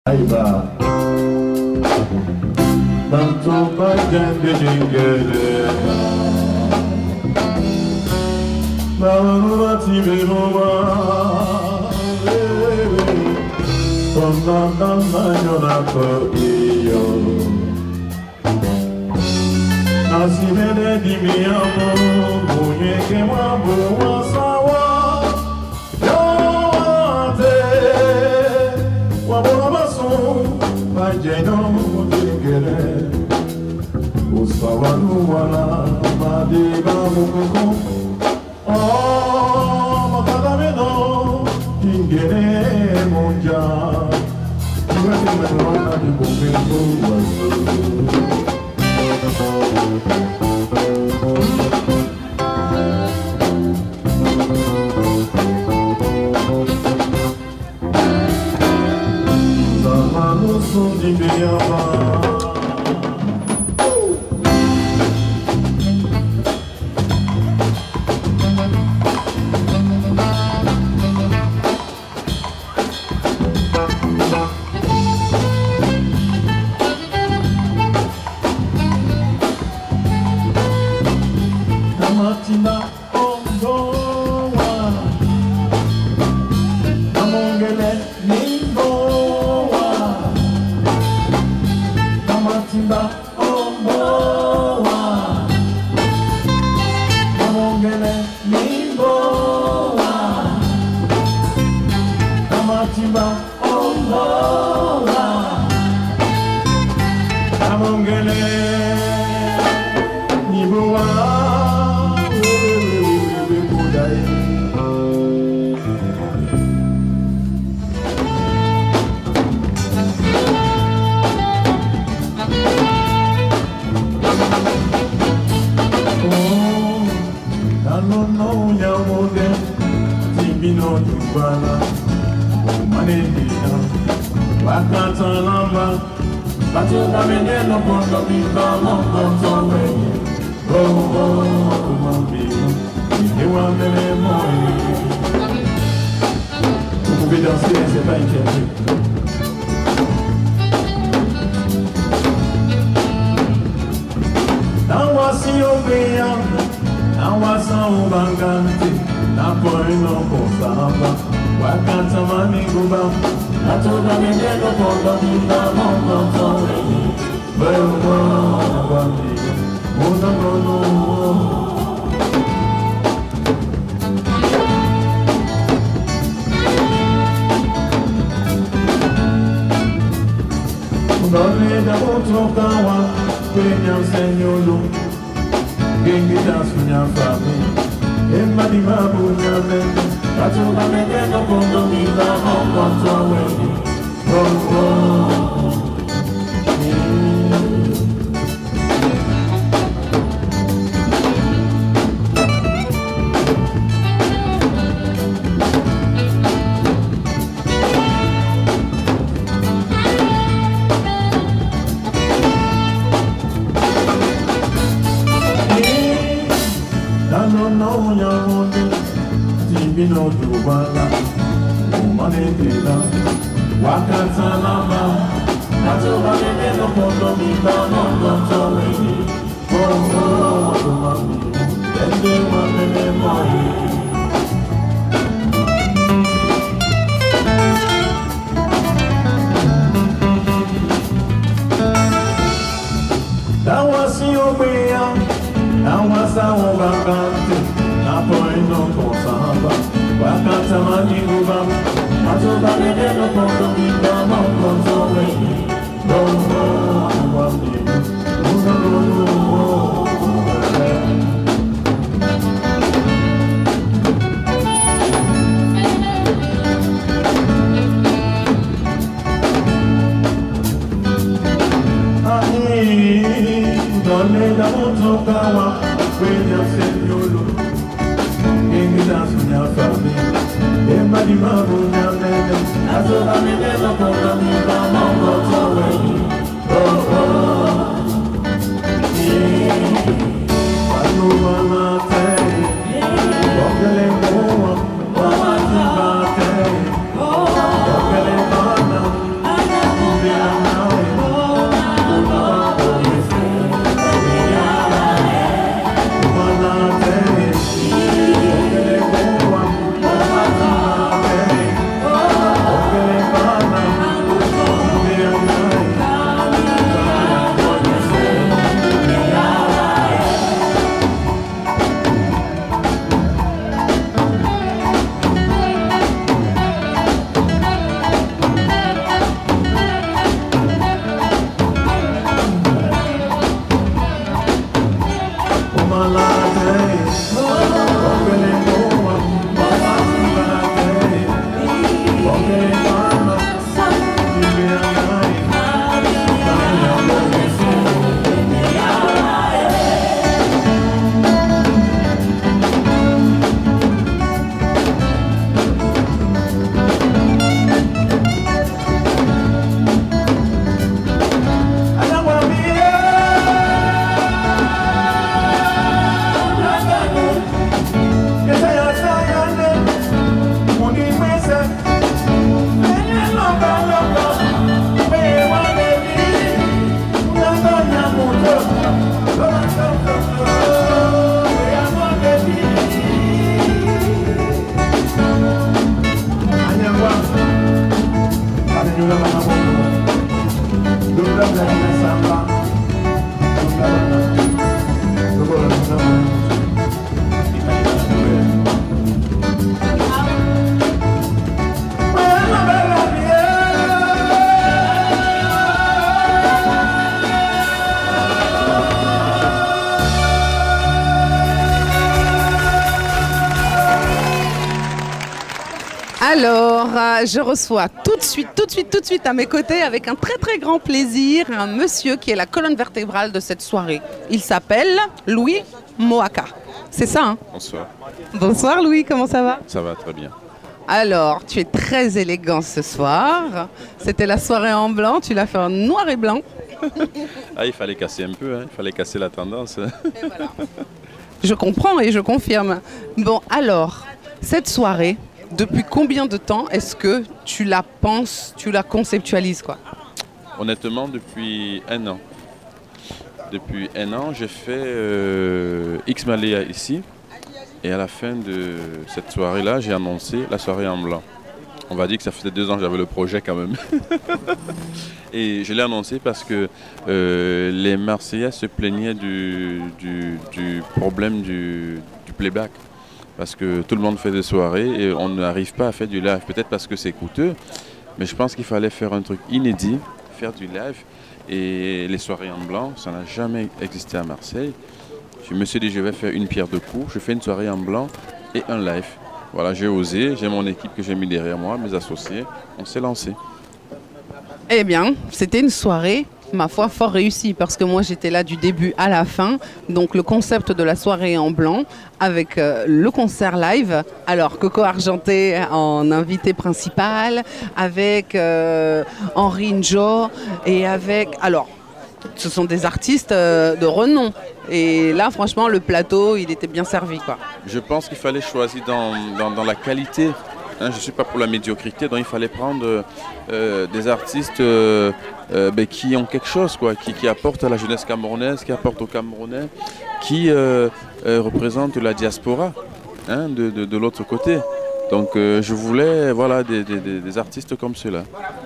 Aiba Tanto bagende jingere Nawa tiberowa Tona nyona ko iyo Nasimene di mi amo Bunye ke mabu wasawa Majeno digere Usawanu wala Madiba mukoko Oh makadameno Ingere monja Iwete menwana di bumbengo wasu Di Beyava Namatina Ondoa Namongele Nimboa Namatimba Omboa Namongele Nimboa Namatimba Omboa Namongele Nimboa No yamode Timbino Jubala Manedina Wakata Lamba Batuna Meneno Pondo Biba Mongo Towe Oh, Mambi Iwa Mele Moi Vous pouvez danser, c'est pas interdit. Nawasi Obeya Nawasa ubangante, napoino kosamba, wakata maniguba, natoka mendelo kondo munda mongo towe, bewa wami, munda kono. Ndole da utokawa, kwenye usenyulu. Gengi dance with your family. Emma di babu nyame. Katuba mekeno kondo miba hongo towe. Oh oh. No yamonde Timbino Jubala Umanedina Wakata Lama Natuba Meneno Kondo Miba Mongo Towe Oh oh Mami Ende Wamene Moi Dawasi Obeya Nawasa ubangante, napoino kosamba, wakata maniguba, matoba meneno kondo miba mongo towe, dongo wami, unalulu Dole da utokawa, kwenye senyulu Gengi dance with your family Emma di babu nyamene Natoka meneno kondo miba mongo towe Oh oh Wanu mamate Wakele moa Wamati bate Wakele mana Alors, je reçois tout de suite à mes côtés, avec un très grand plaisir, un monsieur qui est la colonne vertébrale de cette soirée. Il s'appelle Louis Moaka. C'est ça, hein? Bonsoir. Bonsoir Louis, comment ça va? Ça va très bien. Alors, tu es très élégant ce soir. C'était la soirée en blanc, tu l'as fait en noir et blanc. Ah, il fallait casser un peu, hein. Il fallait casser la tendance. Et voilà. Je comprends et je confirme. Bon, alors, cette soirée, depuis combien de temps est-ce que tu la penses, tu la conceptualises, quoi? Honnêtement, depuis un an. Depuis un an, j'ai fait X-Malea ici. Et à la fin de cette soirée-là, j'ai annoncé la soirée en blanc. On va dire que ça faisait 2 ans que j'avais le projet quand même. Et je l'ai annoncé parce que les Marseillais se plaignaient du problème du playback. Parce que tout le monde fait des soirées et on n'arrive pas à faire du live. Peut-être parce que c'est coûteux, mais je pense qu'il fallait faire un truc inédit, faire du live. Et les soirées en blanc, ça n'a jamais existé à Marseille. Je me suis dit, je vais faire une pierre deux coups. Je fais une soirée en blanc et un live. Voilà, j'ai osé, j'ai mon équipe que j'ai mis derrière moi, mes associés. On s'est lancé. Eh bien, c'était une soirée, ma foi, fort réussie, parce que moi j'étais là du début à la fin. Donc le concept de la soirée en blanc avec le concert live. Alors Coco Argenté en invité principal, avec Henri Njo et avec... Alors, ce sont des artistes de renom. Et là, franchement, le plateau, il était bien servi, quoi. Je pense qu'il fallait choisir dans la qualité. Hein, je ne suis pas pour la médiocrité, donc il fallait prendre des artistes qui ont quelque chose, quoi, qui apportent à la jeunesse camerounaise, qui apportent aux Camerounais, qui représentent la diaspora, hein, de l'autre côté. Donc je voulais des artistes comme ceux-là.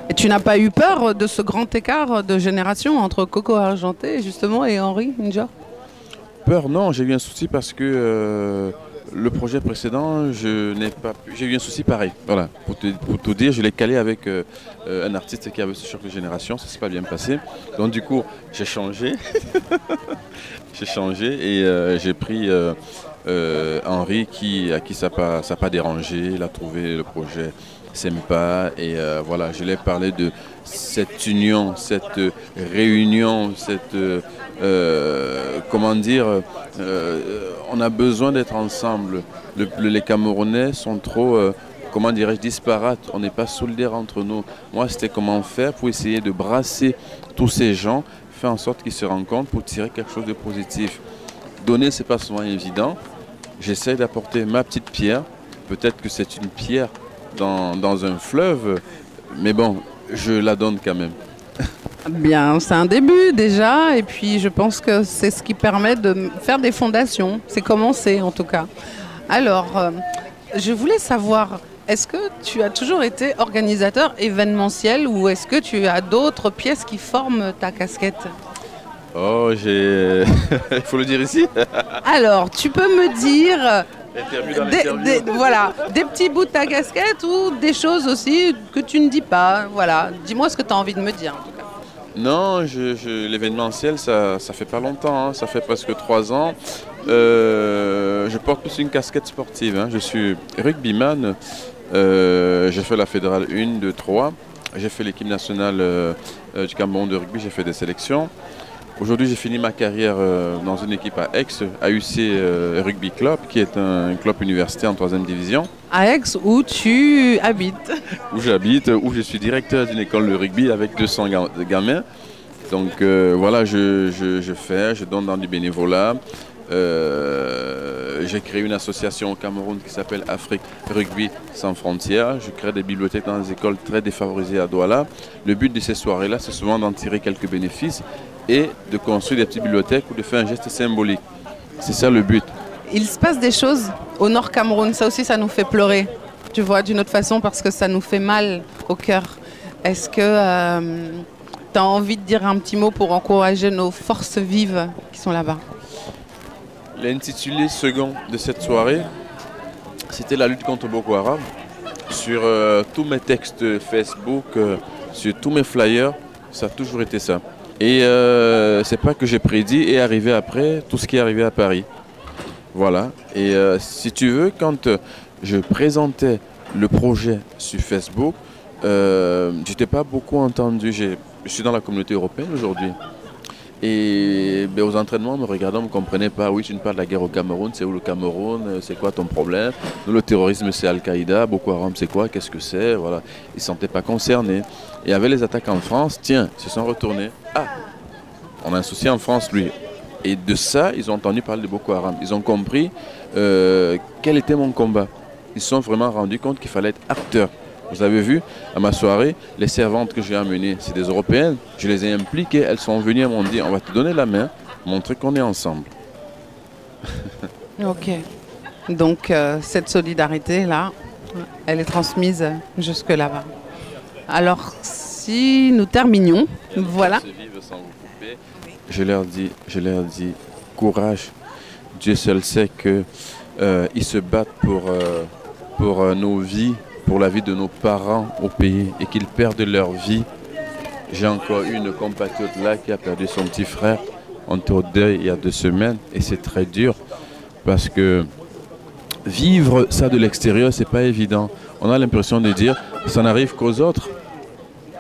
Et tu n'as pas eu peur de ce grand écart de génération entre Coco Argenté justement et Henri Njo? Peur, non, j'ai eu un souci parce que le projet précédent, j'ai eu un souci pareil. Voilà, pour tout dire, je l'ai calé avec un artiste qui avait ce choc de génération, ça s'est pas bien passé. Donc du coup, j'ai changé. J'ai changé et j'ai pris Henri à qui ça n'a pas dérangé. Il a trouvé le projet sympa et voilà, je lui ai parlé de cette union, cette réunion, cette comment dire, on a besoin d'être ensemble. Les Camerounais sont trop, comment dirais-je, disparates. On n'est pas solidaires entre nous. Moi, c'était comment faire pour essayer de brasser tous ces gens, faire en sorte qu'ils se rencontrent pour tirer quelque chose de positif. Donner, c'est pas souvent évident. J'essaie d'apporter ma petite pierre. Peut-être que c'est une pierre dans un fleuve, mais bon, je la donne quand même. Bien, c'est un début déjà, et puis je pense que c'est ce qui permet de faire des fondations. C'est commencé en tout cas. Alors, je voulais savoir, est-ce que tu as toujours été organisateur événementiel ou est-ce que tu as d'autres pièces qui forment ta casquette? Oh, il faut le dire ici. Alors, tu peux me dire voilà, des petits bouts de ta casquette ou des choses aussi que tu ne dis pas. Voilà, dis-moi ce que tu as envie de me dire en tout cas. Non, l'événementiel, ça fait pas longtemps, hein. Ça fait presque 3 ans. Je porte plus une casquette sportive, hein. Je suis rugbyman. J'ai fait la fédérale 1, 2, 3. J'ai fait l'équipe nationale du Cameroun de rugby, j'ai fait des sélections. Aujourd'hui, j'ai fini ma carrière dans une équipe à Aix, AUC Rugby Club, qui est un club universitaire en 3e division. À Aix, où tu habites? Où j'habite, où je suis directeur d'une école de rugby avec 200 gamins. Donc voilà, je donne dans du bénévolat. J'ai créé une association au Cameroun qui s'appelle Afrique Rugby Sans Frontières. Je crée des bibliothèques dans des écoles très défavorisées à Douala. Le but de ces soirées-là, c'est souvent d'en tirer quelques bénéfices et de construire des petites bibliothèques ou de faire un geste symbolique. C'est ça le but. Il se passe des choses au Nord Cameroun, ça aussi ça nous fait pleurer, tu vois, d'une autre façon parce que ça nous fait mal au cœur. Est-ce que tu as envie de dire un petit mot pour encourager nos forces vives qui sont là-bas? L'intitulé second de cette soirée, c'était la lutte contre Boko Haram. Sur tous mes textes Facebook, sur tous mes flyers, ça a toujours été ça. Et c'est pas que j'ai prédit et arrivé après tout ce qui est arrivé à Paris. Voilà. Et si tu veux, quand je présentais le projet sur Facebook, je n'étais pas beaucoup entendu. Je suis dans la communauté européenne aujourd'hui. Et ben, aux entraînements, me regardant, on ne me comprenait pas. Oui, tu ne parles de la guerre au Cameroun, c'est où le Cameroun? C'est quoi ton problème? Nous, le terrorisme, c'est Al-Qaïda. Boko Haram, c'est quoi? Qu'est-ce que c'est? Voilà. Ils ne se sentaient pas concernés. Et avec les attaques en France, tiens, ils se sont retournés. Ah, on a un souci en France, lui. Et de ça, ils ont entendu parler de Boko Haram. Ils ont compris quel était mon combat. Ils se sont vraiment rendus compte qu'il fallait être acteur. Vous avez vu, à ma soirée, les servantes que j'ai amenées, c'est des Européennes. Je les ai impliquées, elles sont venues, elles m'ont dit, on va te donner la main, montrer qu'on est ensemble. Ok. Donc, cette solidarité-là, elle est transmise jusque là-bas. Alors, si nous terminions, voilà. Je leur dis, courage. Dieu seul sait qu'ils se battent pour nos vies, pour la vie de nos parents au pays et qu'ils perdent leur vie. J'ai encore une compatriote là qui a perdu son petit frère. On était au deuil il y a 2 semaines et c'est très dur parce que vivre ça de l'extérieur, c'est pas évident. On a l'impression de dire ça n'arrive qu'aux autres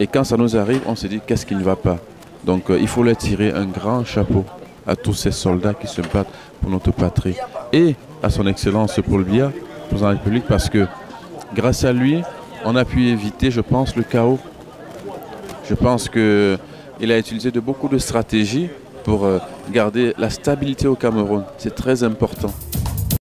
et quand ça nous arrive, on se dit qu'est-ce qui ne va pas. Donc il faut leur tirer un grand chapeau à tous ces soldats qui se battent pour notre patrie et à son Excellence Paul Biya, président de la République, parce que grâce à lui, on a pu éviter, je pense, le chaos. Je pense qu'il a utilisé beaucoup de stratégies pour garder la stabilité au Cameroun. C'est très important.